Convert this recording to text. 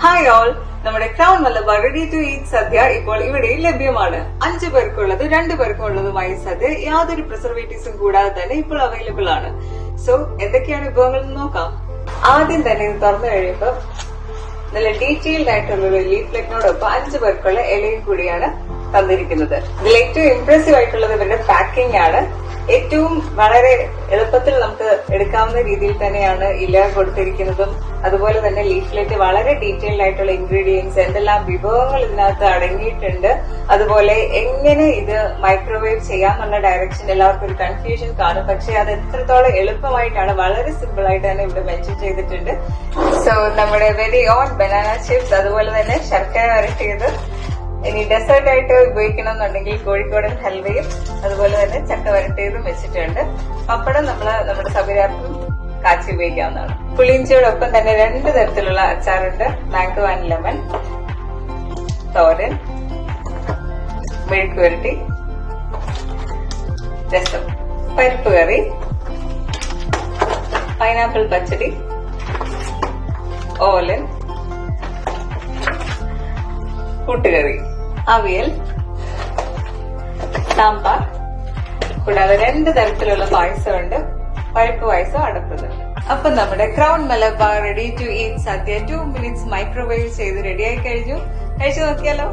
Hi all, നമ്മുടെ crown Malabar ready to eat sadya ഇപ്പോൾ ഇവിടെ ലഭ്യമാണ്. 5 പേർക്കുള്ളത് 2 പേർക്കുള്ളതുമായി സദ്യ യാതൊരു പ്രിസർവേറ്റീവ്സും കൂടാതെ തന്നെ ഇപ്പോൾ അവൈലബിൾ ആണ്. സോ എന്തൊക്കെയാണ് വിഭവങ്ങൾ എന്ന് നോക്കാം. ആദ്യം തന്നെ ഇത് തുറന്നു കഴിയുമ്പോൾ നല്ല ഡീറ്റെയിൽഡ് ആയിട്ടുള്ള ഒരു ലീഫ്ലെറ്റിനോടൊപ്പം 5 പേർക്കുള്ള ഇലയും കൂടിയാണ് തന്നിരിക്കുന്നത്. ഇതിൽ ഏറ്റവും ഇംപ്രസീവ് ആയിട്ടുള്ളത് ഇവരുടെ പാക്കിംഗ് ആണ്. ഏറ്റവും വളരെ എളുപ്പത്തിൽ നമുക്ക് എടുക്കാവുന്ന രീതിയിൽ തന്നെയാണ് ഇല കൊടുത്തിരിക്കുന്നതും അതുപോലെ തന്നെ ലീഫ്ലെറ്റ് വളരെ ഡീറ്റെയിൽഡ് ആയിട്ടുള്ള ഇൻഗ്രീഡിയൻസ്, എന്തെല്ലാം വിഭവങ്ങൾ ഇതിനകത്ത് അടങ്ങിയിട്ടുണ്ട്, അതുപോലെ എങ്ങനെ ഇത് മൈക്രോവേവ് ചെയ്യാമെന്നുള്ള ഡയറക്ഷൻ എല്ലാവർക്കും ഒരു കൺഫ്യൂഷൻ കാണും. പക്ഷെ അത് എത്രത്തോളം എളുപ്പമായിട്ടാണ് വളരെ സിമ്പിൾ ആയിട്ട് തന്നെ ഇവിടെ മെൻഷൻ ചെയ്തിട്ടുണ്ട്. സോ നമ്മുടെ വെരി ഓൺ ബനാന ചിപ്സ്, അതുപോലെ തന്നെ ശർക്കര വരട്ടിയത്, ഇനി ഡെസേർട്ട് ആയിട്ട് ഉപയോഗിക്കണം എന്നുണ്ടെങ്കിൽ കോഴിക്കോടൻ ഹൽവയും അതുപോലെ തന്നെ ചക്ക വരട്ടിയതും വെച്ചിട്ടുണ്ട്. പപ്പടം നമ്മുടെ സൗകര്യാർത്ഥം കാച്ചി ഉപയോഗിക്കാവുന്നതാണ്. പുളിയിഞ്ചിയോടൊപ്പം തന്നെ 2 തരത്തിലുള്ള അച്ചാറുണ്ട്. മാംഗോ ആൻഡ് ലെമൺ, തോരൻ, മെഴുക്ക് വരട്ടി, രസം, പരിപ്പ് കറി, പൈനാപ്പിൾ പച്ചടി, ഓലൻ, കൂട്ടുകറി, അവിയൽ, സാമ്പാർ, കൂടാതെ 2 തരത്തിലുള്ള പായസമുണ്ട്. പരിപ്പ് പായസം, അടപ്രഥമൻ. അപ്പൊ നമ്മുടെ crown Malabar ready to eat sadya 2 minutes microwave ചെയ്ത് റെഡിയായി കഴിഞ്ഞു. കഴിച്ചു നോക്കിയാലോ.